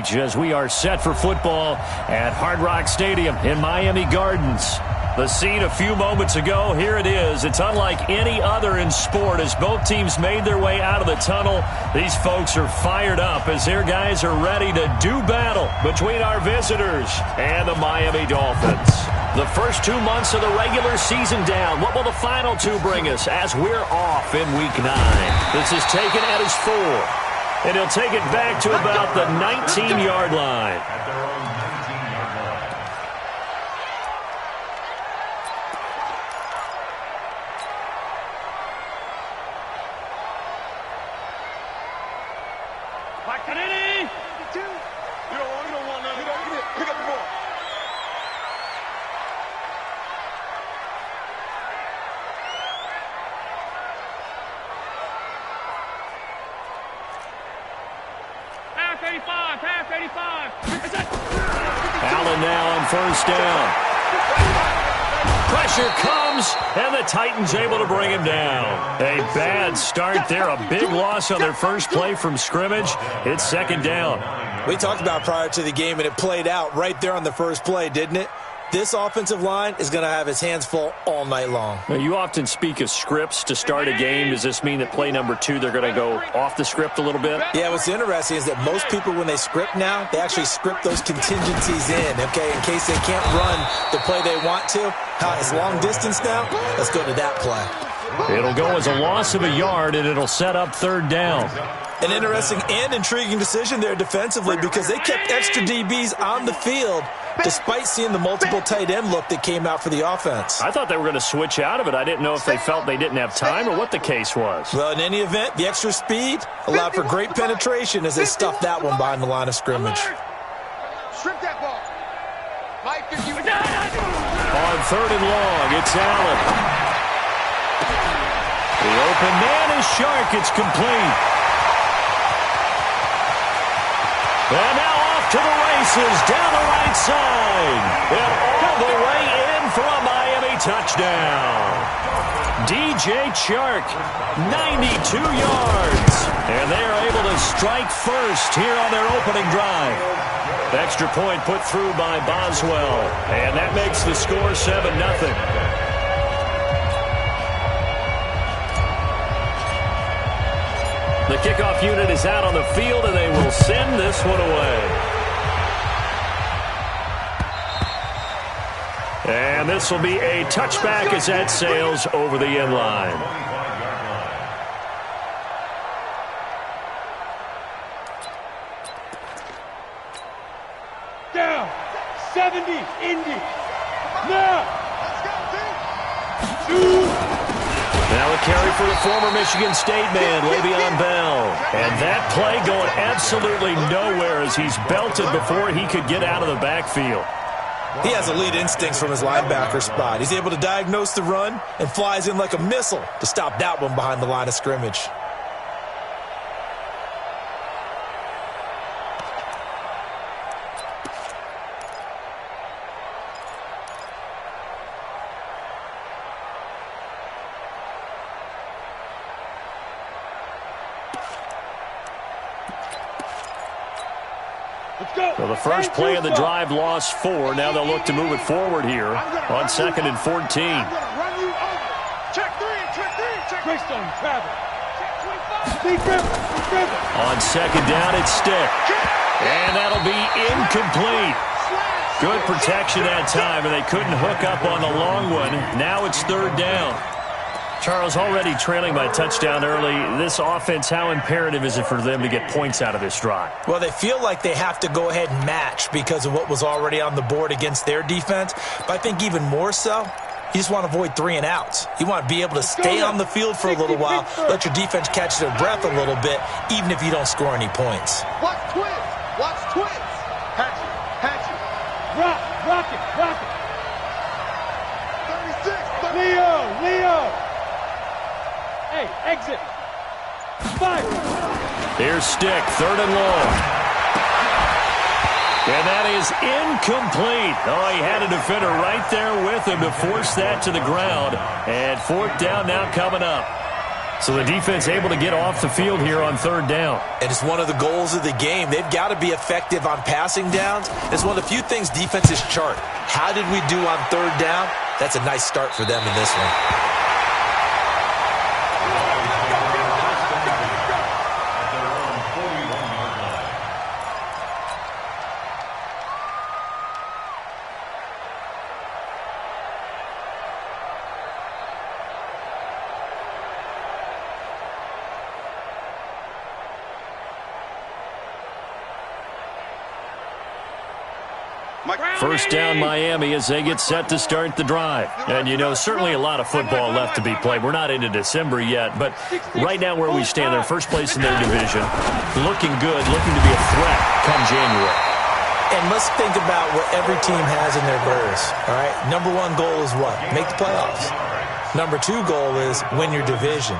stage as we are set for football at Hard Rock Stadium in Miami Gardens. The scene a few moments ago, here it is. It's unlike any other in sport as both teams made their way out of the tunnel. These folks are fired up as their guys are ready to do battle between our visitors and the Miami Dolphins. The first 2 months of the regular season down. What will the final two bring us as we're off in Week 9? This is taken at his 4. And he'll take it back to about the 19-yard line. Allen now on first down. Pressure comes, and the Titans able to bring him down. A bad start there, a big loss on their first play from scrimmage. It's second down. We talked about prior to the game, and it played out right there on the first play, didn't it? This offensive line is going to have his hands full all night long. Now, you often speak of scripts to start a game. Does this mean that play number 2, they're going to go off the script a little bit? Yeah, what's interesting is that most people, when they script now, they actually script those contingencies in, okay, in case they can't run the play they want to. It's long distance now. Let's go to that play. It'll go as a loss of a yard, and it'll set up third down. An interesting and intriguing decision there defensively because they kept extra DBs on the field despite seeing the multiple tight end look that came out for the offense. I thought they were going to switch out of it. I didn't know if they felt they didn't have time or what the case was. Well, in any event, the extra speed allowed for great penetration as they stuffed that one behind the line of scrimmage. Strip that ball. On third and long, it's Allen. The open man is Shark. It's complete. And now off to the races down the right side. And all the way in for a Miami touchdown. DJ Chark, 92 yards. And they are able to strike first here on their opening drive. Extra point put through by Boswell. And that makes the score 7-0. The kickoff unit is out on the field, and they will send this one away. And this will be a touchback as that sails over the end line. Down. 70. Indy. Now. Now a carry for the former Michigan State man, Le'Veon Bell. And that play going absolutely nowhere as he's belted before he could get out of the backfield. He has elite instincts from his linebacker spot. He's able to diagnose the run and flies in like a missile to stop that one behind the line of scrimmage. So the first play of the drive lost 4. Now they'll look to move it forward here on 2nd and 14. On second down, it's Stick. And that'll be incomplete. Good protection that time, and they couldn't hook up on the long one. Now it's third down. Charles, already trailing by a touchdown early. This offense, how imperative is it for them to get points out of this drive? Well, they feel like they have to go ahead and match because of what was already on the board against their defense. But I think even more so, you just want to avoid 3 and outs. You want to be able to stay on the field for a little while, let your defense catch their breath a little bit, even if you don't score any points. Watch twins. Watch twins. Hatch it. Rock it. 36. Leo. Hey, exit. 5. Here's Stick, third and long. And that is incomplete. Oh, he had a defender right there with him to force that to the ground. And fourth down now coming up. So the defense able to get off the field here on third down. And it's one of the goals of the game. They've got to be effective on passing downs. It's one of the few things defenses chart. How did we do on third down? That's a nice start for them in this one. First down, Miami, as they get set to start the drive. And, you know, certainly a lot of football left to be played. We're not into December yet, but right now where we stand, they're first place in their division, looking good, looking to be a threat come January. And let's think about what every team has in their goals, all right? Number one goal is what? Make the playoffs. Number two goal is win your division.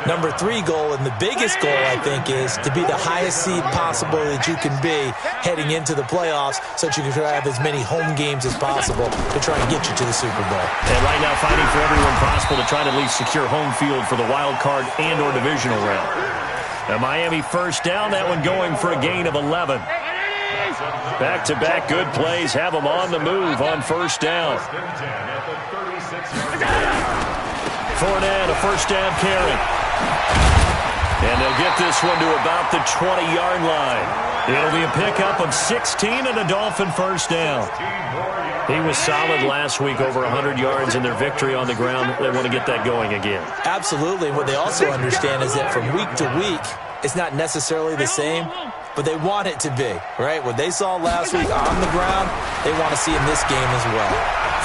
Number three goal, and the biggest goal, I think, is to be the highest seed possible that you can be heading into the playoffs so that you can have as many home games as possible to try and get you to the Super Bowl. And right now fighting for everyone possible to try to at least secure home field for the wild card and or divisional round. Now Miami first down, that one going for a gain of 11. Back-to-back good plays have them on the move on first down. Fournette, a first down carry. And they'll get this one to about the 20-yard line. It'll be a pickup of 16 and a Dolphin first down. He was solid last week, over 100 yards in their victory on the ground. They want to get that going again. Absolutely. What they also understand is that from week to week, it's not necessarily the same, but they want it to be, right? What they saw last week on the ground, they want to see in this game as well.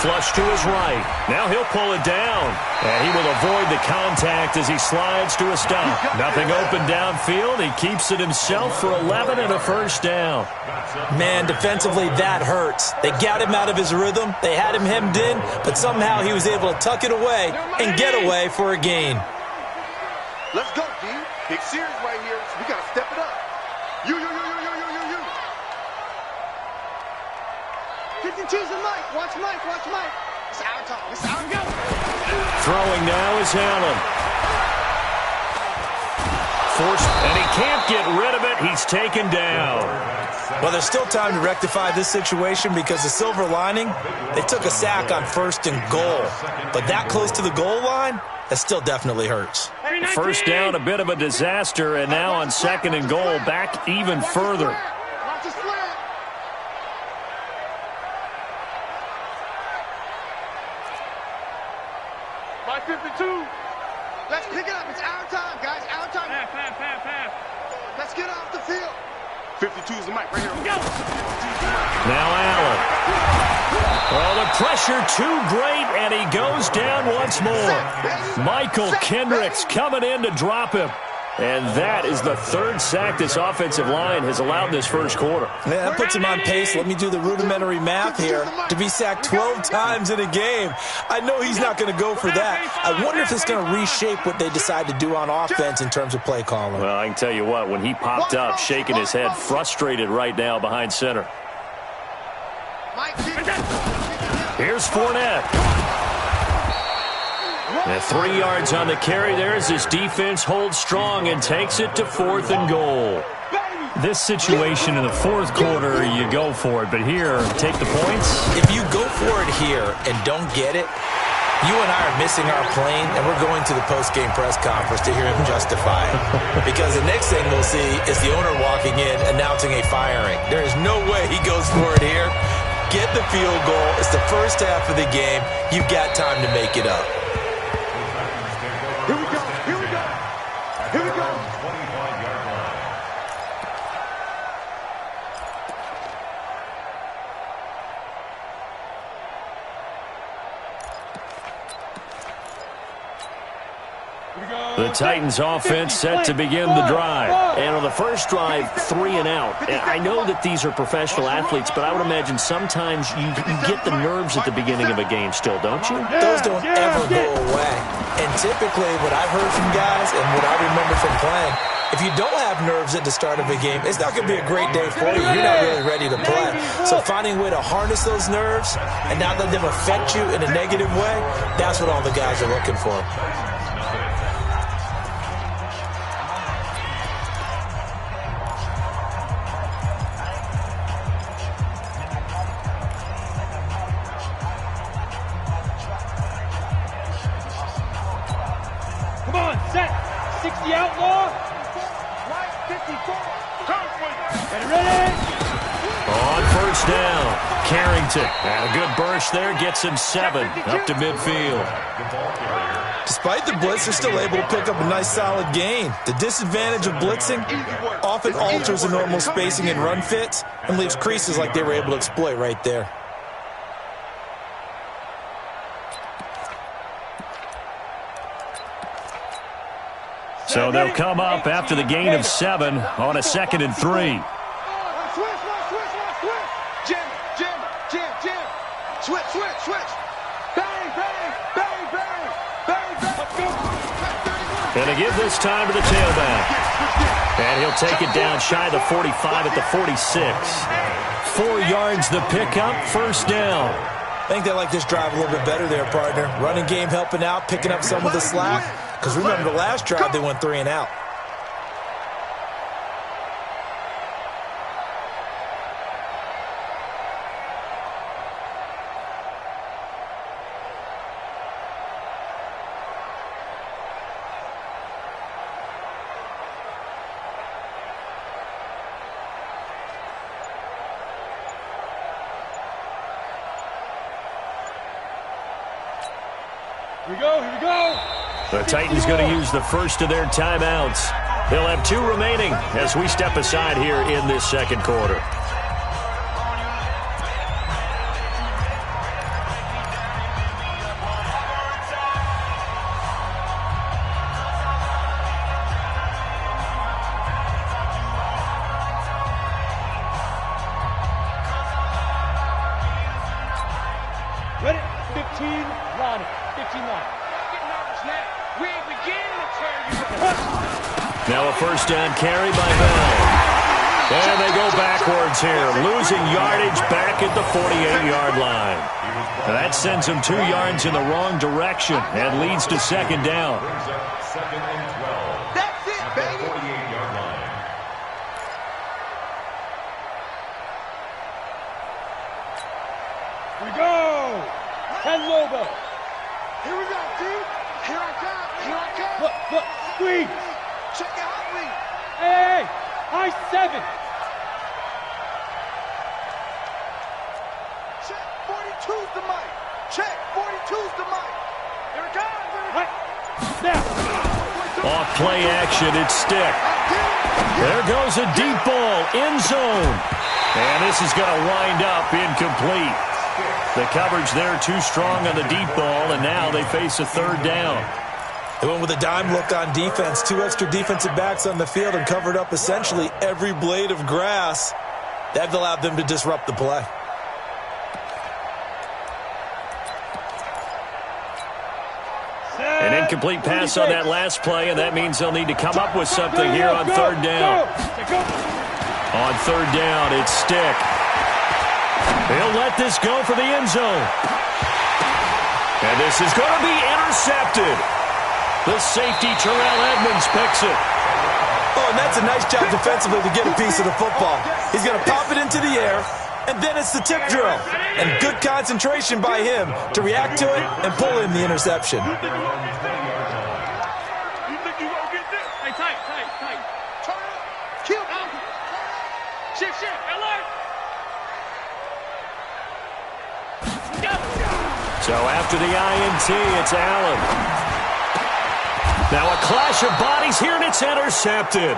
Flush to his right. Now he'll pull it down. And he will avoid the contact as he slides to a stop. Nothing open downfield. He keeps it himself for 11 and a first down. Man, defensively, that hurts. They got him out of his rhythm. They had him hemmed in, but somehow he was able to tuck it away and get away for a gain. Let's go, D. Big series right here. So we got to step it up. You. 52's and Mike. Watch Mike. It's our time. It's our go. Throwing now is Allen. Forced, and he can't get rid of it. He's taken down. Well, there's still time to rectify this situation because the silver lining, they took a sack on first and goal. But that close to the goal line, that still definitely hurts. First down, a bit of a disaster, and now on second and goal, back even further. Mike 52. Let's pick it up. It's our time, guys. Our time. Pass. Let's get off the field. 52 is the mic right here. Go. Now Allen. Well, the pressure too great, and he goes down once more. Michael Kendricks coming in to drop him. And that is the third sack this offensive line has allowed this first quarter. Yeah, that puts him on pace. Let me do the rudimentary math here. To be sacked 12 times in a game. I know he's not going to go for that. I wonder if it's going to reshape what they decide to do on offense in terms of play calling. Well, I can tell you what, when he popped up, shaking his head, frustrated right now behind center. Here's Fournette. And 3 yards on the carry there as this defense holds strong and takes it to 4th and goal. This situation in the fourth quarter, you go for it. But here, take the points. If you go for it here and don't get it, you and I are missing our plane, and we're going to the post-game press conference to hear him justify it. Because the next thing we'll see is the owner walking in announcing a firing. There is no way he goes for it here. Get the field goal. It's the first half of the game. You've got time to make it up. Here we go. The Titans offense set to begin the drive. And on the first drive, 3 and out. And I know that these are professional athletes, but I would imagine sometimes you get the nerves at the beginning of a game still, don't you? Those don't ever go away. And typically what I've heard from guys and what I remember from playing, if you don't have nerves at the start of a game, it's not going to be a great day for you. You're not really ready to play. So finding a way to harness those nerves and not let them affect you in a negative way, that's what all the guys are looking for. outlaw. Ready? On first down, Carrington. And a good burst there gets him 7 up to midfield. Despite the blitz, they're still able to pick up a nice solid gain. The disadvantage of blitzing often alters the normal spacing and run fits and leaves creases like they were able to exploit right there. So they'll come up after the gain of 7 on a 2nd and 3. Switch. Bang, bang, bang, bang, bang, bang. Let's go. And they give this time to the tailback. And he'll take it down shy of the 45 at the 46. 4 yards the pickup, first down. I think they like this drive a little bit better there, partner. Running game helping out, picking up some of the slack. Because remember, the last drive they went 3 and out. Here we go. The Titans going to use the first of their timeouts. They'll have 2 remaining as we step aside here in this second quarter. Ready? 15, line. 15 line. Now a first down carry by Bell. And they go backwards here, losing yardage back at the 48-yard line. Now that sends them 2 yards in the wrong direction and leads to second down. That's it, baby. Here we go. 10 Lobo. Here we go, D. Here I come. Look, squeeze. Check it out, Lee. Hey, high 7. Check, 42's the mic. Check, 42's the mic. Here it comes. Now. Off play action, it's stick. There goes a deep ball, end zone. And this is going to wind up incomplete. The coverage there too strong on the deep ball, and now they face a third down. They went with a dime look on defense. 2 extra defensive backs on the field and covered up essentially every blade of grass. That allowed them to disrupt the play. An incomplete pass on that last play, and that means they'll need to come up with something here on third down. On third down, it's stick. He'll let this go for the end zone. And this is going to be intercepted. The safety, Terrell Edmonds, picks it. Oh, and that's a nice job defensively to get a piece of the football. He's going to pop it into the air, and then it's the tip drill. And good concentration by him to react to it and pull in the interception. You think you gonna get this? Hey, tight. Turn up. Kill him. Shift. Alert. So after the INT, it's Allen. Now a clash of bodies here, and it's intercepted.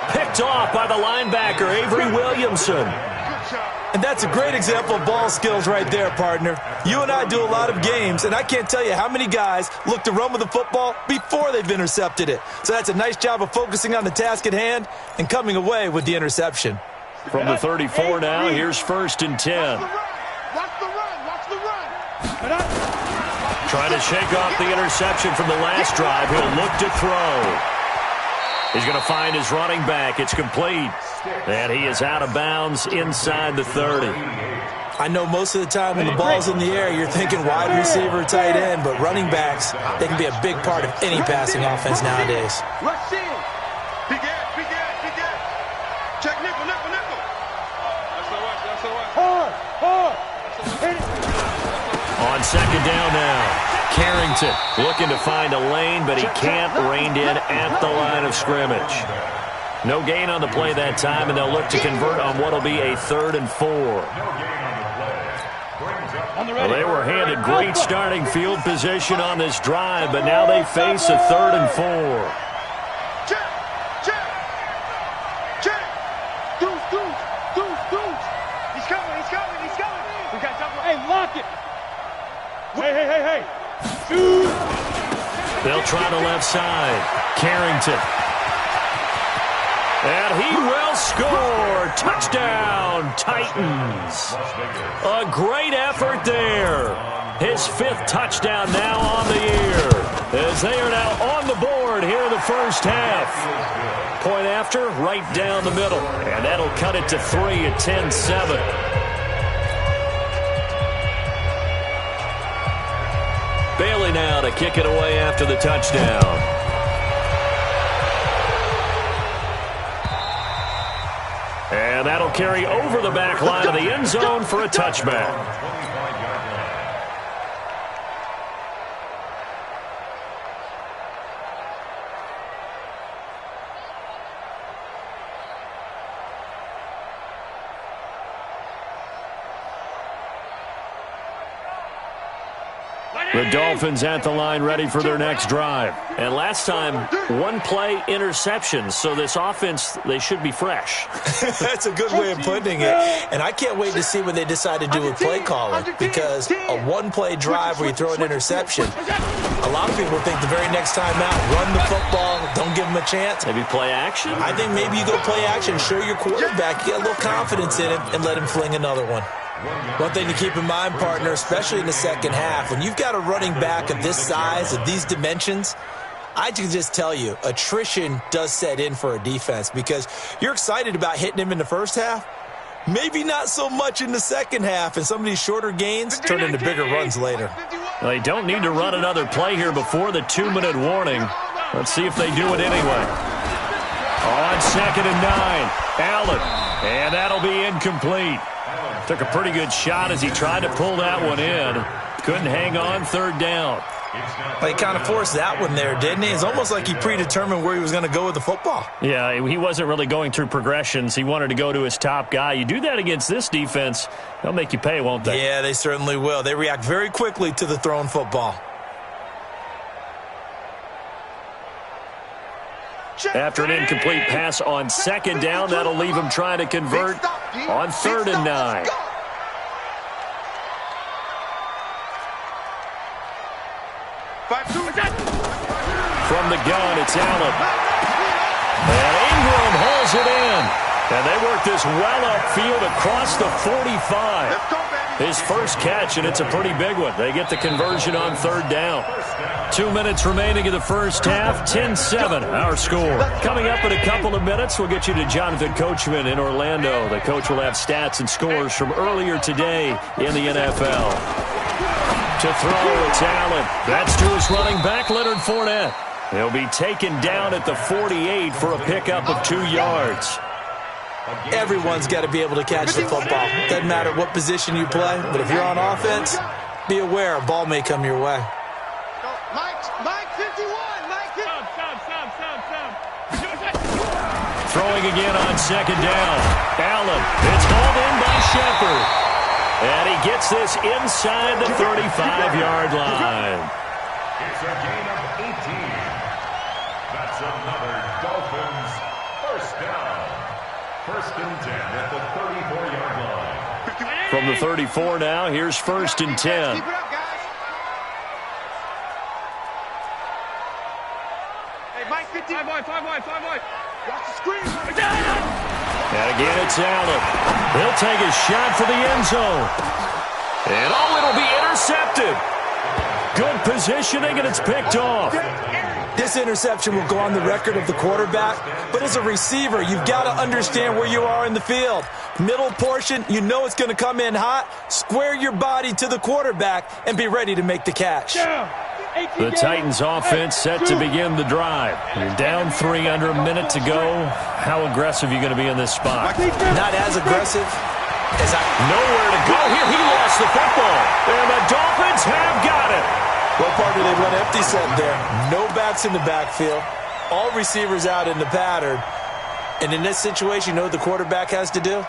Picked off by the linebacker, Avery Williamson. And that's a great example of ball skills right there, partner. You and I do a lot of games, and I can't tell you how many guys look to run with the football before they've intercepted it. So that's a nice job of focusing on the task at hand and coming away with the interception. From the 34 now, here's 1st and 10. Watch the run. Trying to shake off the interception from the last drive. He'll look to throw. He's going to find his running back. It's complete. And he is out of bounds inside the 30. I know most of the time when the ball's in the air, you're thinking wide receiver, tight end, but running backs, they can be a big part of any passing offense nowadays. Rush in. Big ass. Check nickel. That's all right. Hard. Hit it. On second down now, Carrington looking to find a lane, but he can't, reined in at the line of scrimmage. No gain on the play that time, and they'll look to convert on what will be a 3rd and 4. Well, they were handed great starting field position on this drive, but now they face a 3rd and 4. He's coming. We got something. Hey, lock it. Hey. Shoot. They'll try the left side. Carrington. And he will score. Touchdown, Titans. A great effort there. His 5th touchdown now on the year, as they are now on the board here in the first half. Point after, right down the middle. And that'll cut it to 3 at 10-7. Bailey now to kick it away after the touchdown. And that'll carry over the back line of the end zone for a touchback. The Dolphins at the line ready for their next drive. And last time, 1-play interceptions. So this offense, they should be fresh. That's a good way of putting it. And I can't wait to see what they decide to do with play calling, because a 1-play drive where you throw an interception, a lot of people think the very next time out, run the football, don't give them a chance. Maybe play action? I think maybe you go play action, show your quarterback, get a little confidence in him, and let him fling another one. One thing to keep in mind, partner, especially in the second half, when you've got a running back of this size, of these dimensions, I can just tell you, attrition does set in for a defense, because you're excited about hitting him in the first half, maybe not so much in the second half, and some of these shorter gains turn into bigger runs later. They don't need to run another play here before the 2-minute warning. Let's see if they do it anyway. On 2nd and 9, Allen, and that'll be incomplete. Took a pretty good shot as he tried to pull that one in. Couldn't hang on, 3rd down. Well, he kind of forced that one there, didn't he? It's almost like he predetermined where he was going to go with the football. Yeah, he wasn't really going through progressions. He wanted to go to his top guy. You do that against this defense, they'll make you pay, won't they? Yeah, they certainly will. They react very quickly to the thrown football. After an incomplete pass on 2nd down, that'll leave him trying to convert on 3rd and 9. From the gun, it's Allen. And Ingram hauls it in. And they work this well upfield across the 45. His first catch, and it's a pretty big one. They get the conversion on 3rd down. 2 minutes remaining in the first half, 10-7, our score. Coming up in a couple of minutes, we'll get you to Jonathan Coachman in Orlando. The coach will have stats and scores from earlier today in the NFL. To throw, it's Allen. That's to his running back, Leonard Fournette. He'll be taken down at the 48 for a pickup of 2 yards. Everyone's got to be able to catch the football. Doesn't matter what position you play, but if you're on offense, be aware a ball may come your way. Mike 51, Mike 51. Throwing again on 2nd down. Allen, it's hauled in by Shepard. And he gets this inside the 35-yard line. It's a gain of 18. That's another Dolphins first down. 1st and 10 at the 34-yard line. From the 34 now, here's 1st and 10. Keep it up, guys. Hey, Mike 50. 5 wide. Watch the screen. And again, it's Allen. He'll take a shot for the end zone. And it'll be intercepted. Good positioning, and it's picked off. This interception will go on the record of the quarterback, but as a receiver, you've got to understand where you are in the field. Middle portion, you know it's going to come in hot. Square your body to the quarterback and be ready to make the catch. The Titans offense set to begin the drive. You're down 3 under a minute to go. How aggressive are you going to be in this spot? Not as aggressive as Nowhere to go here. He lost the football. And the Dolphins have got it. What part did they run empty set there? No backs in the backfield. All receivers out in the pattern. And in this situation, you know what the quarterback has to do?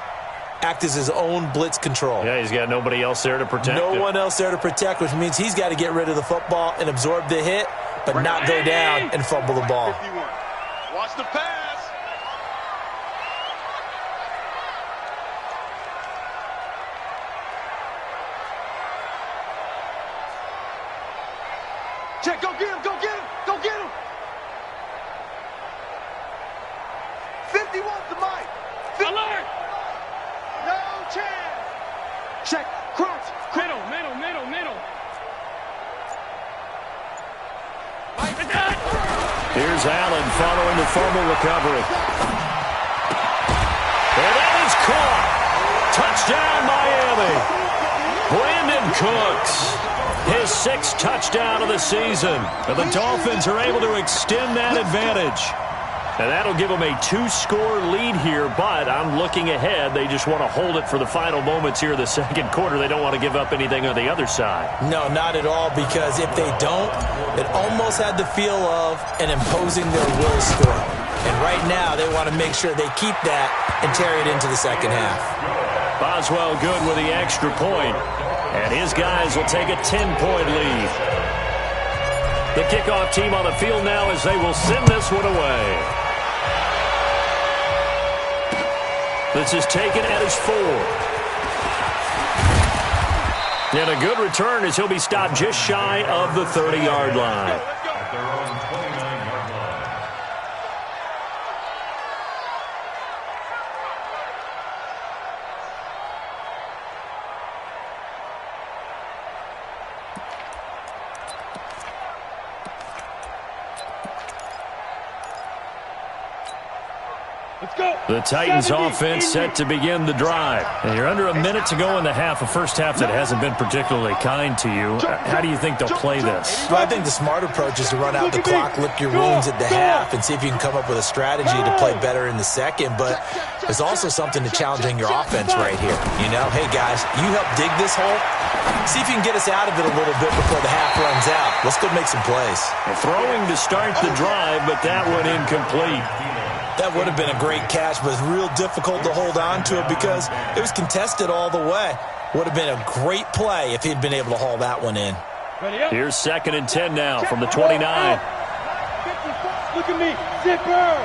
Act as his own blitz control. Yeah, he's got nobody else there to protect No him. one else there to protect, which means he's got to get rid of the football and absorb the hit, but not go down and fumble the ball. 51. Watch the pass. Check, go get him, go get him, go get him. 51's the mic. Alert! No chance. Check, crunch. Middle. Here's Allen following the fumble recovery. And that is caught. Touchdown, Miami. Brandon Cooks, his 6th touchdown of the season. And the Dolphins are able to extend that advantage. And that'll give them a 2-score lead here, but I'm looking ahead. They just want to hold it for the final moments here of the second quarter. They don't want to give up anything on the other side. No, not at all, because if they don't, it almost had the feel of an imposing their will score. And right now, they want to make sure they keep that and carry it into the second half. Boswell good with the extra point, and his guys will take a 10-point lead. The kickoff team on the field now as they will send this one away. This is taken at his 4. And a good return as he'll be stopped just shy of the 30-yard line. At their own 29-yard line. Let's go. The Titans offense set to begin the drive. And you're under a minute to go in the half, a first half that hasn't been particularly kind to you. How do you think they'll play this? Well, I think the smart approach is to run out the clock, lick your wounds at the half, and see if you can come up with a strategy to play better in the second. But there's also something to challenging your offense right here. You know, hey, guys, you help dig this hole. See if you can get us out of it a little bit before the half runs out. Let's go make some plays. And throwing to start the drive, but that one incomplete. That would have been a great catch, but it's real difficult to hold on to it because it was contested all the way. Would have been a great play if he'd been able to haul that one in. Here's 2nd and 10 now from the 29. Look at me, zipper.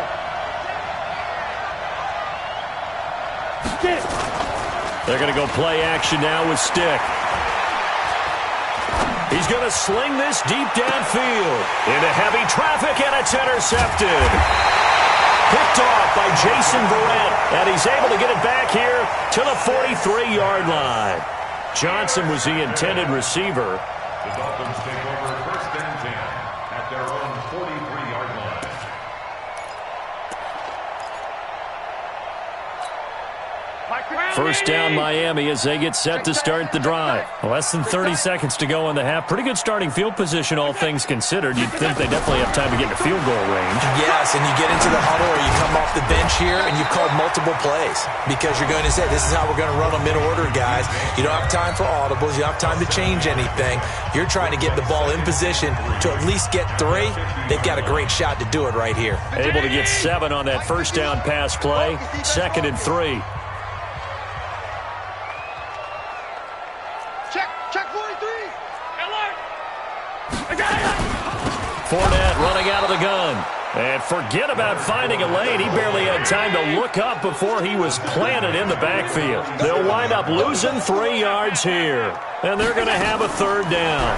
Stick. They're going to go play action now with Stick. He's going to sling this deep downfield into heavy traffic, and it's intercepted. Picked off by Jason Verrett, and he's able to get it back here to the 43-yard line. Johnson was the intended receiver. The Dolphins take over 1st and 10 at their own 43-yard line. First down Miami as they get set to start the drive. Less than 30 seconds to go in the half. Pretty good starting field position, all things considered. You'd think they definitely have time to get to field goal range. Yes, and you get into the huddle or you come off the bench here and you've called multiple plays because you're going to say, this is how we're going to run them in order, guys. You don't have time for audibles. You don't have time to change anything. You're trying to get the ball in position to at least get 3. They've got a great shot to do it right here. Able to get 7 on that first down pass play. 2nd and 3. Check 43. Fournette running out of the gun. And forget about finding a lane. He barely had time to look up before he was planted in the backfield. They'll wind up losing 3 yards here. And they're going to have a 3rd down.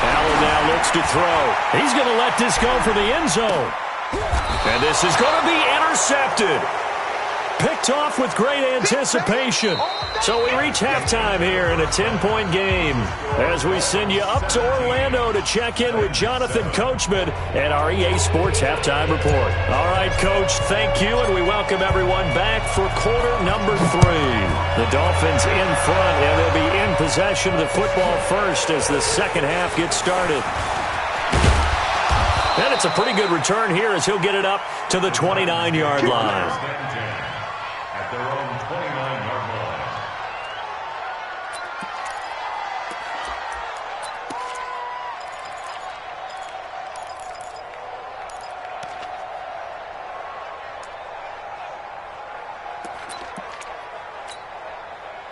Allen now looks to throw. He's going to let this go for the end zone. And this is going to be intercepted. Picked off with great anticipation. So we reach halftime here in a 10-point game as we send you up to Orlando to check in with Jonathan Coachman at our EA Sports Halftime Report. All right, Coach, thank you, and we welcome everyone back for quarter number 3. The Dolphins in front, and they'll be in possession of the football first as the second half gets started. And it's a pretty good return here as he'll get it up to the 29-yard line. At their own 29-yard line.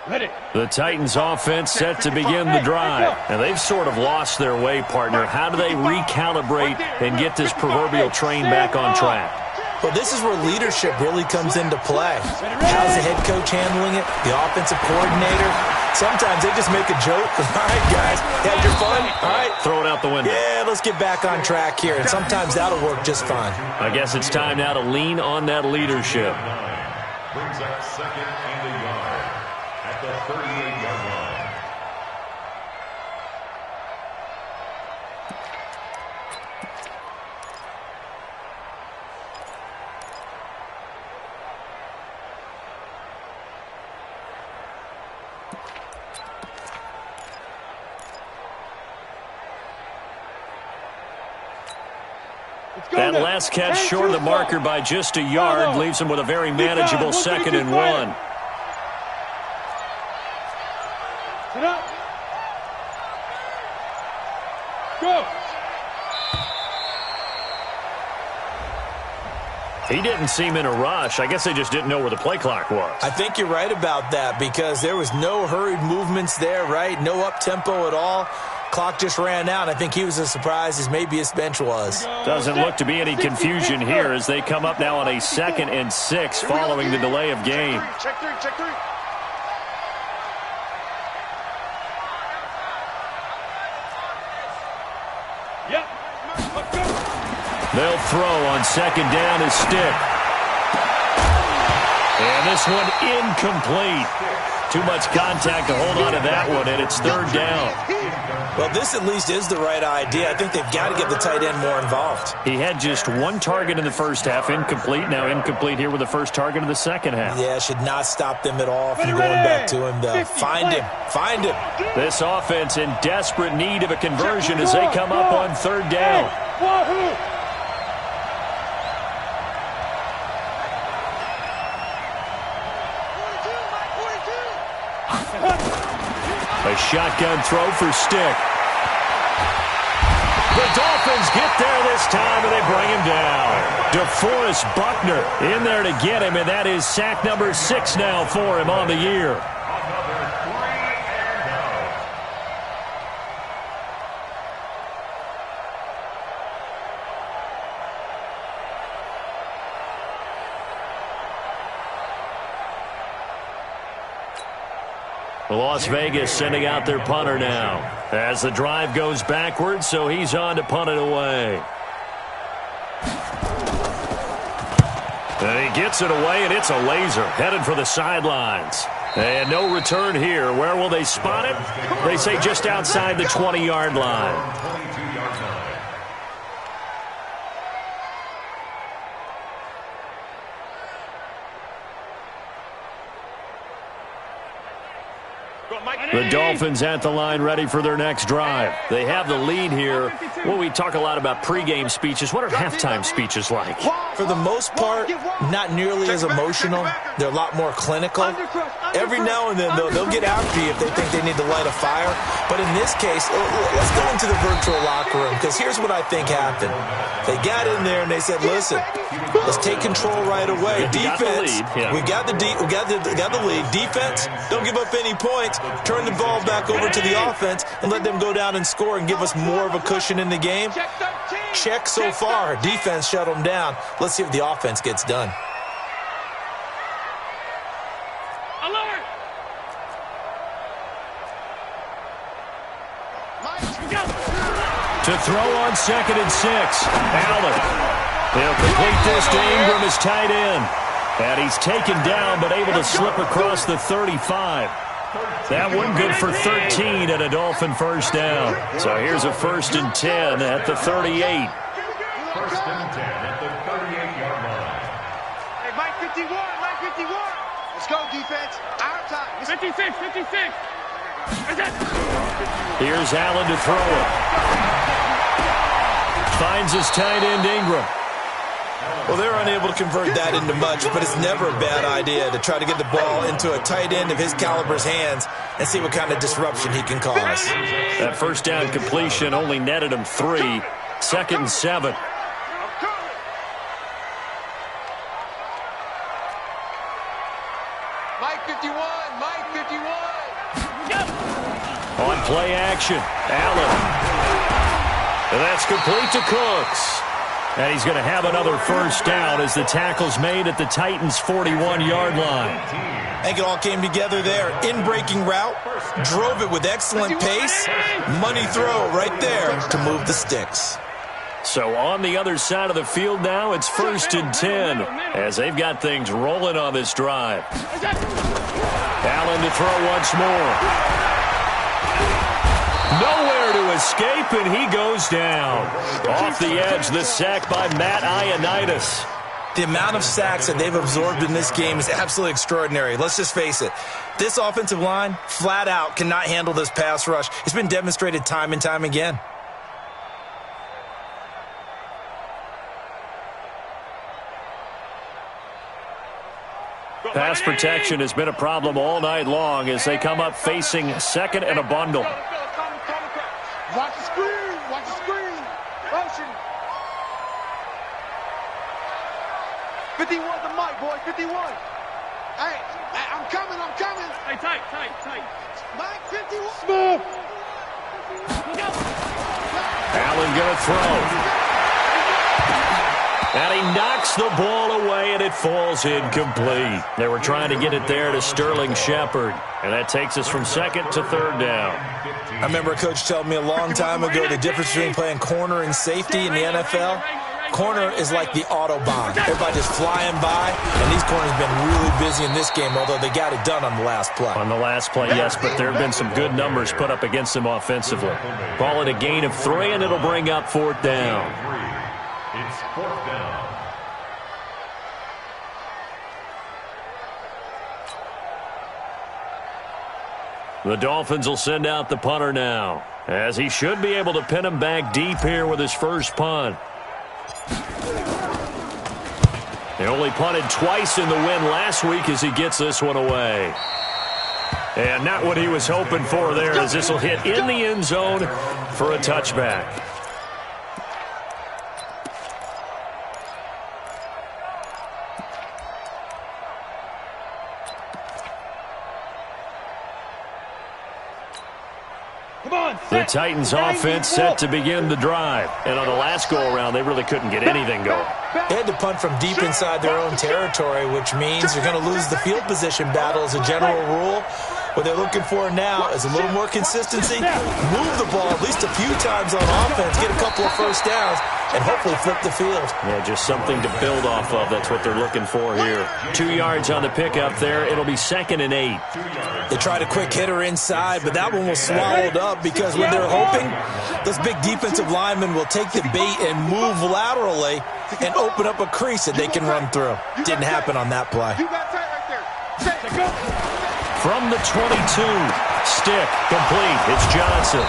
Ready. The Titans offense set to begin the drive. And they've sort of lost their way, partner. How do they recalibrate and get this proverbial train back on track? Well, this is where leadership really comes into play. How's the head coach handling it? The offensive coordinator? Sometimes they just make a joke. All right, guys, had your fun? All right. Throw it out the window. Yeah, let's get back on track here. And sometimes that'll work just fine. I guess it's time now to lean on that leadership. Brings up second and a yard at the 38-yard line. That last catch short of the marker by just a yard leaves him with a very manageable 2nd and 1. Sit up. Go. He didn't seem in a rush. I guess they just didn't know where the play clock was. I think you're right about that because there was no hurried movements there, right? No up-tempo at all. Clock just ran out. I think he was as surprised as maybe his bench was. Doesn't look to be any confusion here as they come up now on a 2nd and 6 following the delay of game. Check three, check three. Yep. Let's go. They'll throw on 2nd down as Stick. And this one incomplete. Too much contact to hold on to that one, and it's 3rd down. Well, this at least is the right idea. I think they've got to get the tight end more involved. He had just 1 target in the first half, incomplete. Now incomplete here with the first target of the second half. Yeah, should not stop them at all from going back to him, though. Find him. Find him. This offense in desperate need of a conversion as they come up on 3rd down. A shotgun throw for Stick. The Dolphins get there this time, and they bring him down. DeForest Buckner in there to get him, and that is sack number 6 now for him on the year. Las Vegas sending out their punter now as the drive goes backwards, so he's on to punt it away. And he gets it away, and it's a laser headed for the sidelines. And no return here. Where will they spot it? They say just outside the 20-yard line. The Dolphins at the line ready for their next drive. They have the lead here. Well, we talk a lot about pregame speeches. What are halftime speeches like? For the most part, not nearly as emotional. They're a lot more clinical. Every now and then, though, they'll get after you if they think they need to light a fire. But in this case, let's go into the virtual locker room because here's what I think happened. They got in there and they said, listen, let's take control right away. Defense, we got the lead. Defense, don't give up any points. Turn the ball back over to the offense and let them go down and score and give us more of a cushion in the game. Check so far. Defense shut them down. Let's see if the offense gets done. Alert! To throw on 2nd and 6. Allen. He'll complete this to Ingram as tight end. And he's taken down but able to slip across the 35. That one good for 13 and a Dolphin first down. So here's a 1st and 10 at the 38. 1st and 10 at the 38-yard line. Hey, Mike 51, Mike 51. Let's go, defense. Our time. 56, 56. Here's Allen to throw it. Finds his tight end Ingram. Well, they're unable to convert that into much, but it's never a bad idea to try to get the ball into a tight end of his caliber's hands and see what kind of disruption he can cause. That first down completion only netted him 3. 2nd and 7. Mike 51. 51. Mike, 51. On play action, Allen. And that's complete to Cooks. And he's going to have another first down as the tackle's made at the Titans' 41-yard line. I think it all came together there. In-breaking route, drove it with excellent pace. Money throw right there to move the sticks. So on the other side of the field now, it's 1st and 10 as they've got things rolling on this drive. Allen to throw once more. Nowhere to escape, and he goes down. Off the edge, the sack by Matt Ioannidis. The amount of sacks that they've absorbed in this game is absolutely extraordinary. Let's just face it. This offensive line, flat out, cannot handle this pass rush. It's been demonstrated time and time again. Pass protection has been a problem all night long as they come up facing 2nd and a bundle. Watch the screen. Watch the screen. Motion. 51 the mic, boy. 51. Hey, I'm coming. Hey, tight. Mike, 51. Smith. Allen going to throw. And he knocks the ball away, and it falls incomplete. They were trying to get it there to Sterling Shepard. And that takes us from 2nd to 3rd down. I remember a coach telling me a long time ago the difference between playing corner and safety in the NFL. Corner is like the Autobahn. Everybody just flying by, and these corners have been really busy in this game, although they got it done on the last play. On the last play, yes, but there have been some good numbers put up against them offensively. Call it a gain of 3, and it'll bring up 4th down. It's 4th down. The Dolphins will send out the punter now, as he should be able to pin him back deep here with his first punt. He only punted twice in the win last week as he gets this one away. And not what he was hoping for there, as this will hit in the end zone for a touchback. The Titans offense set to begin the drive. And on the last go-around, they really couldn't get anything going. They had to punt from deep inside their own territory, which means you're going to lose the field position battle as a general rule. What they're looking for now is a little more consistency, move the ball at least a few times on offense, get a couple of first downs, and hopefully flip the field. Yeah, just something to build off of. That's what they're looking for here. 2 yards on the pickup there. It'll be 2nd and 8. They tried a quick hitter inside, but that one was swallowed up because when they're hoping, those big defensive linemen will take the bait and move laterally and open up a crease that they can run through. Didn't happen on that play. You got tight right there. From the 22, stick complete. It's Johnson.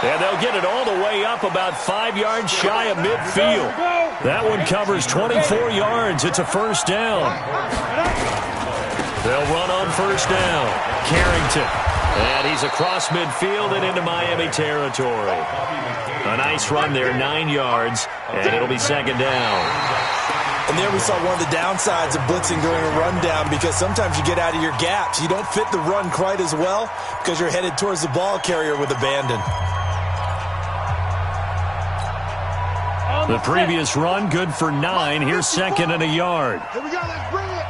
And they'll get it all the way up about 5 yards shy of midfield. That one covers 24 yards. It's a first down. They'll run on first down. Carrington. And he's across midfield and into Miami territory. A nice run there, 9 yards, and it'll be 2nd down. And there we saw one of the downsides of blitzing during a rundown, because sometimes you get out of your gaps. You don't fit the run quite as well because you're headed towards the ball carrier with abandon. The previous run, good for 9. Here's 2nd and a yard. Here we go. Let's bring it.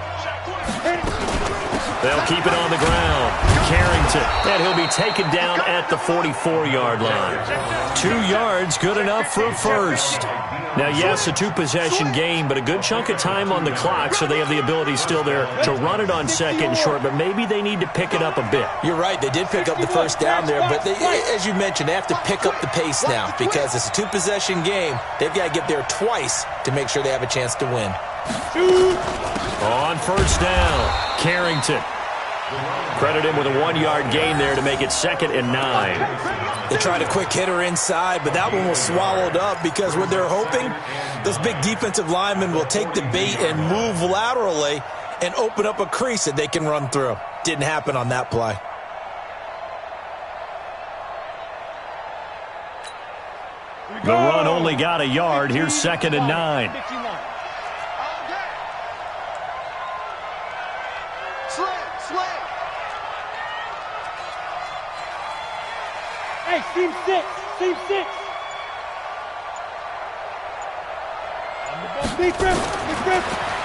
They'll keep it on the ground. Carrington, and he'll be taken down at the 44-yard line. 2 yards, good enough for a first. Now, yes, a 2-possession game, but a good chunk of time on the clock, so they have the ability still there to run it on 2nd and short, but maybe they need to pick it up a bit. You're right. They did pick up the first down there, but they, as you mentioned, they have to pick up the pace now because it's a 2-possession game. They've got to get there twice to make sure they have a chance to win. On first down, Carrington. Credit him with a 1-yard gain there to make it 2nd and 9. They tried a quick hitter inside, but that one was swallowed up because what they're hoping, those big defensive linemen will take the bait and move laterally and open up a crease that they can run through. Didn't happen on that play. The run only got a yard. Here's 2nd and 9. Hey, team 6. Team 6.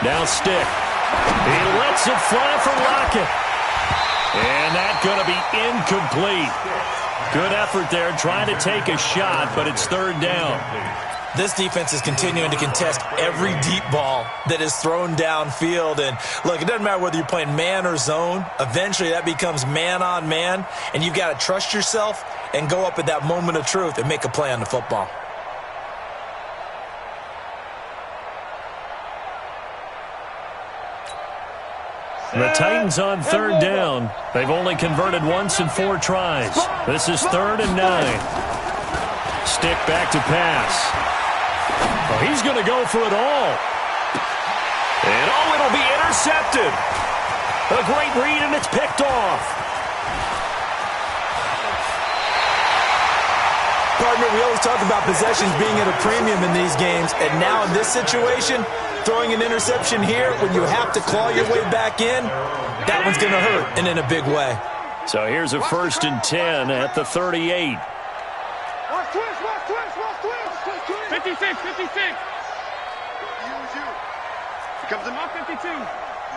Now stick. He lets it fly for Lockett. And that's going to be incomplete. Good effort there trying to take a shot, but it's third down. This defense is continuing to contest every deep ball that is thrown downfield. And, look, it doesn't matter whether you're playing man or zone. Eventually, that becomes man-on-man, and you've got to trust yourself and go up at that moment of truth and make a play on the football. The Titans on third down. They've only converted once in 4 tries. This is 3rd and 9. Stick back to pass. Oh, he's going to go for it all. And, it'll be intercepted. A great read, and it's picked off. Partner, we always talk about possessions being at a premium in these games, and now in this situation, throwing an interception here when you have to claw your way back in, that one's going to hurt, and in a big way. So here's a 1st and 10 at the 38. 56, 56. Here comes the 52.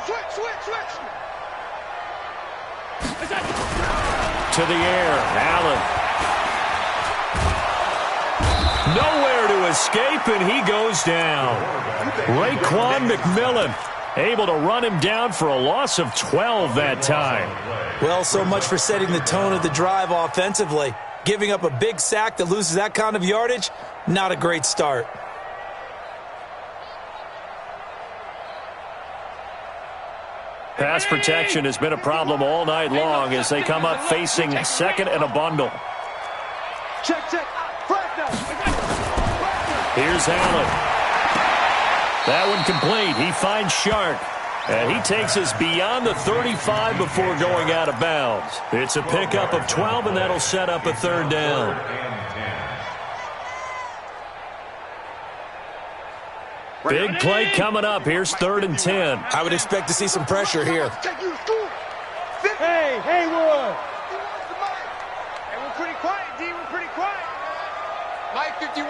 Switch. To the air, Allen. Nowhere to escape, and he goes down. Raekwon McMillan able to run him down for a loss of 12 that time. Well, so much for setting the tone of the drive offensively. Giving up a big sack that loses that kind of yardage, not a great start. Pass protection has been a problem all night long as they come up facing 2nd and a bundle. Check. Here's Allen. That one complete. He finds Shark. And he takes us beyond the 35 before going out of bounds. It's a pickup of 12, and that'll set up a 3rd down. Big play coming up. Here's 3rd and 10. I would expect to see some pressure here. Hey, Haywood. Hey, we're pretty quiet, D. We're pretty quiet. Mike 51.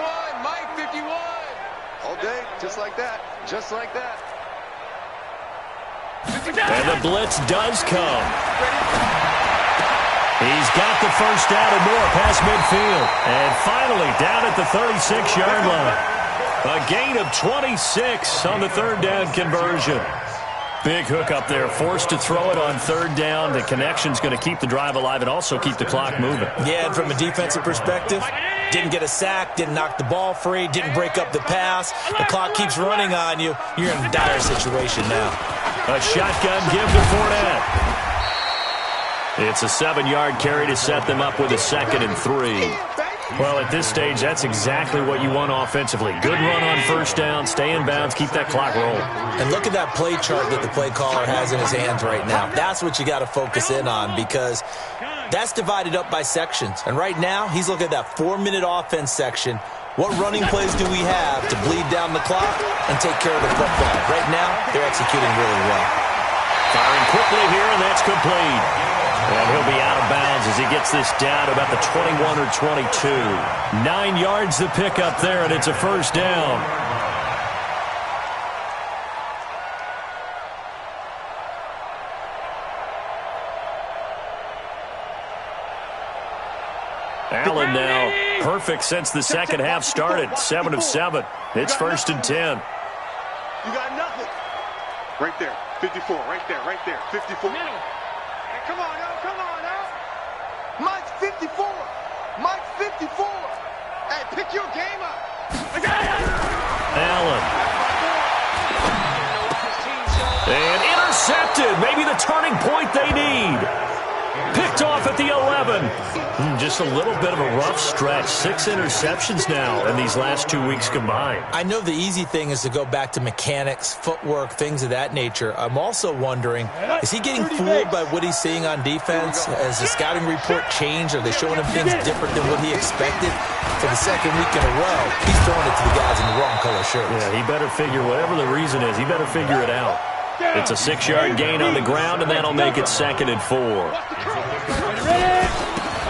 All day, just like that. And the blitz does come. He's got the first down and more past midfield. And finally down at the 36-yard line. A gain of 26 on the 3rd down conversion. Big hook up there, forced to throw it on 3rd down. The connection's going to keep the drive alive and also keep the clock moving. Yeah, and from a defensive perspective, didn't get a sack, didn't knock the ball free, didn't break up the pass. The clock keeps running on you. You're in a dire situation now. A shotgun give to Fournette. It's a 7-yard carry to set them up with a 2nd and 3. Well, at this stage, that's exactly what you want offensively. Good run on 1st down, stay in bounds, keep that clock rolling. And look at that play chart that the play caller has in his hands right now. That's what you got to focus in on because that's divided up by sections. And right now, he's looking at that 4-minute offense section. What running plays do we have to bleed down the clock and take care of the football? Right now, they're executing really well. Firing quickly here, and that's complete. And he'll be out of bounds as he gets this down about the 21 or 22. 9 yards to pick up there, and it's a 1st down. Allen now perfect since the second half started. 7 of 7. It's 1st and 10. You got nothing. Right there. 54. Right there. 54. Hey, come on now. Mike's 54. Hey, pick your game up. Allen. And intercepted. Maybe the turning point they need. Picked off at the 11. Just a little bit of a rough stretch. 6 interceptions now in these last 2 weeks combined. I know the easy thing is to go back to mechanics, footwork, things of that nature. I'm also wondering, is he getting fooled by what he's seeing on defense? Has the scouting report changed? Are they showing him things different than what he expected? For the 2nd week in a row, he's throwing it to the guys in the wrong color shirts. Yeah, he better figure, whatever the reason is, he better figure it out. It's a 6-yard gain on the ground, and that'll make it 2nd and 4.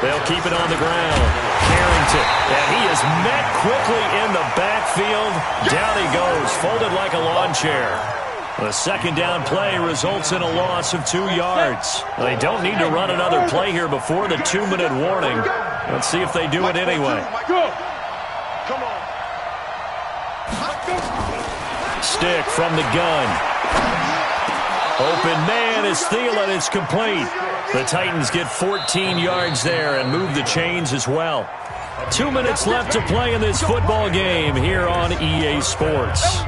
They'll keep it on the ground. Carrington, and he is met quickly in the backfield. Down he goes, folded like a lawn chair. The second down play results in a loss of 2 yards. They don't need to run another play here before the 2-minute warning. Let's see if they do it anyway. Come on. Stick from the gun. Open man is Thielen. It's complete. The Titans get 14 yards there and move the chains as well. 2 minutes left to play in this football game here on EA Sports.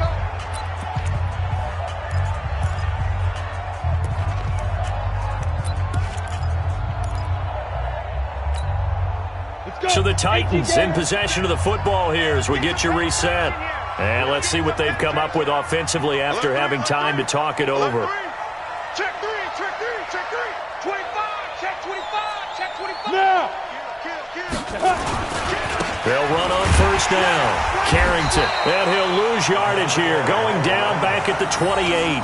So the Titans in possession of the football here as we get you reset. And let's see what they've come up with offensively after having time to talk it over. Check three, check three, check three. 25, check 25, check 25. Now. They'll run on first down. Carrington, and he'll lose yardage here, going down back at the 28.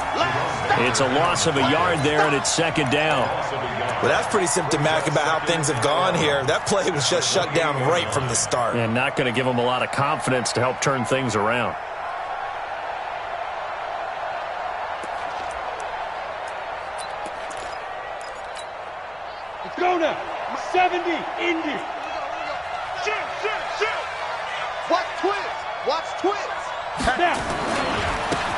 It's a loss of a yard there, and it's second down. Well, that's pretty symptomatic about how things have gone here. That play was just shut down right from the start. And not going to give them a lot of confidence to help turn things around. Let's go now. 70, Indy. Shit. Watch twins. Watch twins. Now.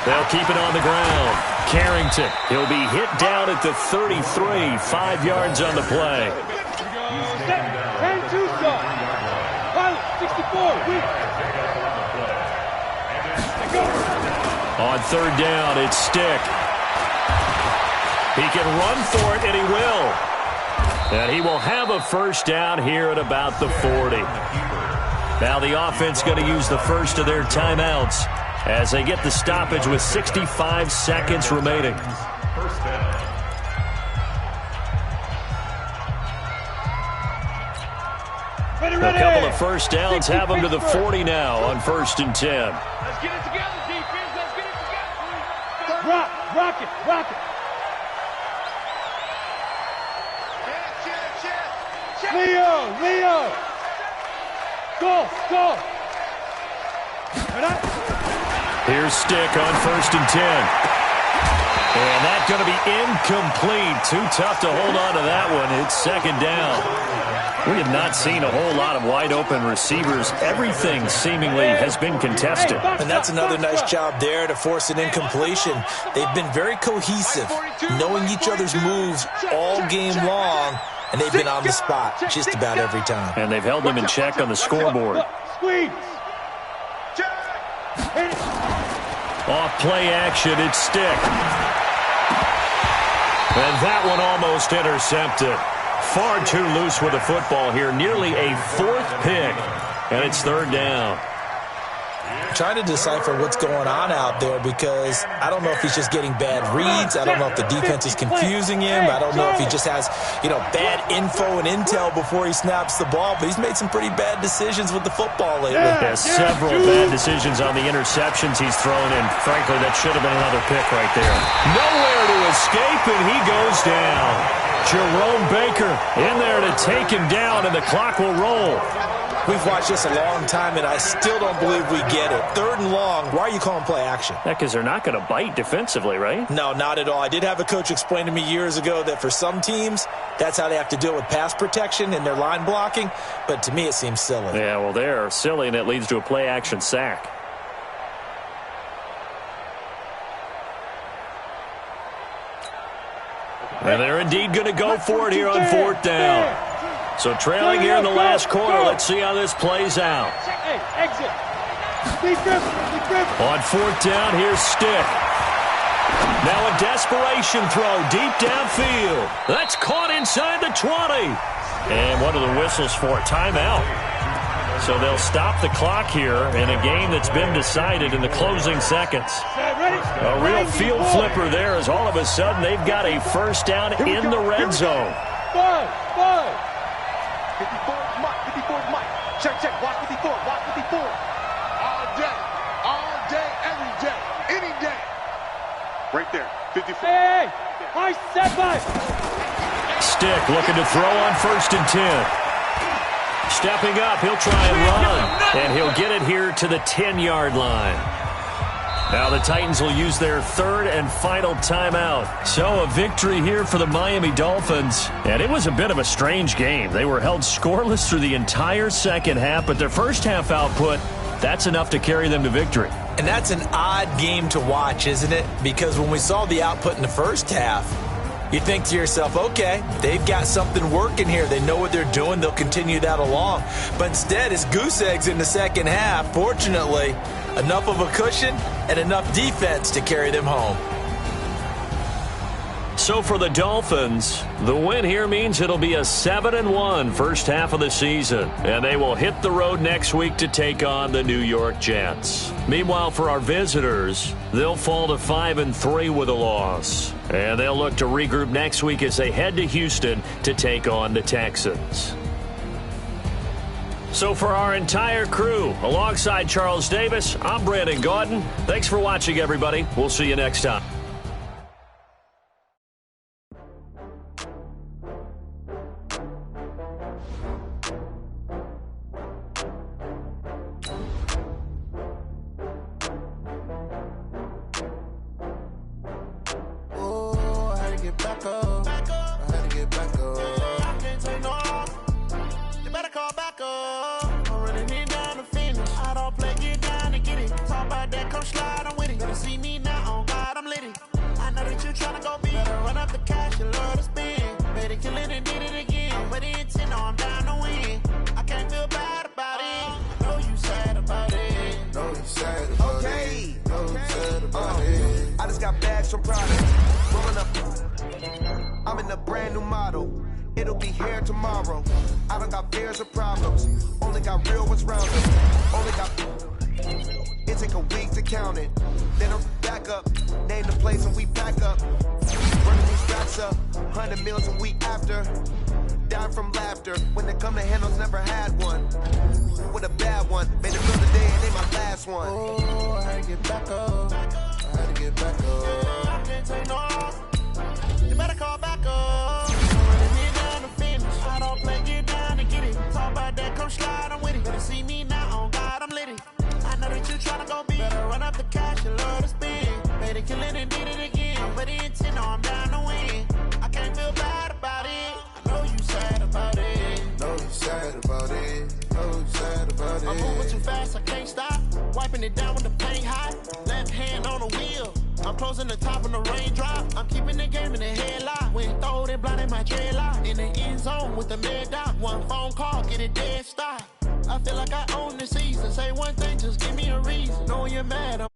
They'll keep it on the ground. Carrington, he'll be hit down at the 33, 5 yards on the play. 10-2 start. Pilot, 64, weak. On third down, it's Stick. He can run for it, and he will. And he will have a first down here at about the 40. Now the offense going to use the first of their timeouts as they get the stoppage with 65 seconds remaining. First down. A couple of first downs have them to the 40 now on 1st and 10. Let's get it together, defense. Let's get it together. Rock it. Leo. Go. Here's Stick on 1st and 10. And that's going to be incomplete. Too tough to hold on to that one. It's second down. We have not seen a whole lot of wide open receivers. Everything seemingly has been contested. And that's another nice job there to force an incompletion. They've been very cohesive, knowing each other's moves all game long, and they've been on the spot just about every time. And they've held them in check on the scoreboard. Squeeze. Off play action, it's Stick. And that one almost intercepted. Far too loose with the football here. Nearly a 4th pick. And it's third down. Trying to decipher what's going on out there because I don't know if he's just getting bad reads. I don't know if the defense is confusing him. I don't know if he just has, bad info and intel before he snaps the ball. But he's made some pretty bad decisions with the football lately. Has several bad decisions on the interceptions he's thrown, and frankly, that should have been another pick right there. Nowhere to escape, and he goes down. Jerome Baker in there to take him down, and the clock will roll. We've watched this a long time, and I still don't believe we get it. Third and long, why are you calling play action? Because they're not going to bite defensively, right? No, not at all. I did have a coach explain to me years ago that for some teams, that's how they have to deal with pass protection and their line blocking, but to me it seems silly. Yeah, well, they're silly, and it leads to a play action sack. And they're indeed going to go for it here on 4th down. So trailing here in the last quarter, let's see how this plays out. Hey, exit. On 4th down, here's Stick. Now a desperation throw deep downfield. That's caught inside the 20. And what are the whistles for? Timeout. So they'll stop the clock here in a game that's been decided in the closing seconds. A real field flipper there as all of a sudden they've got a first down in the red zone. 54 is Mike. Check. Watch 54. All day, every day, any day. Right there, 54. Hey, I set by. Stick looking to throw on 1st and 10. Stepping up, he'll try and run, and he'll get it here to the 10-yard line. Now the Titans will use their third and final timeout. So a victory here for the Miami Dolphins. And it was a bit of a strange game. They were held scoreless through the entire second half, but their first half output, that's enough to carry them to victory. And that's an odd game to watch, isn't it? Because when we saw the output in the first half, you think to yourself, okay, they've got something working here. They know what they're doing. They'll continue that along. But instead, it's goose eggs in the second half. Fortunately, enough of a cushion and enough defense to carry them home. So for the Dolphins, the win here means it'll be a 7-1 first half of the season, and they will hit the road next week to take on the New York Jets. Meanwhile, for our visitors, they'll fall to 5-3 with a loss, and they'll look to regroup next week as they head to Houston to take on the Texans. So for our entire crew, alongside Charles Davis, I'm Brandon Gaudin. Thanks for watching, everybody. We'll see you next time. I'm in a brand new model. It'll be here tomorrow. I don't got fears or problems. Only got real ones round them. Only got. It take a week to count it. Then I'm back up. Name the place and we pack up. Running these racks up. 100 meals a week after. Die from laughter. When it come to handles, never had one. With a bad one. Made it real today and they my last one. Oh, I had to get back up. I had to get back up. I can't take no loss. You better call back up. Running me down to finish. I don't play, get down and get it. Talk about that, come slide, I'm with it. Better see me now, on God, I'm litty. I know that you tryna go big. Better run up the cash, you love to spend. Made it, kill it, and did it again. But the intent, no, I'm down to win. I can't feel bad about it. I know you sad about it. Know you sad about it. Know you sad about it. I'm moving too fast, I can't stop. Wiping it down with the paint hot. Left hand on the wheel. I'm closing the top on the raindrop. I'm keeping the game in the headlock. When throwed and blinded my dreadlock. In the end zone with the mid dot. One phone call, get it dead stop. I feel like I own the season. Say one thing, just give me a reason. Knowing you're mad,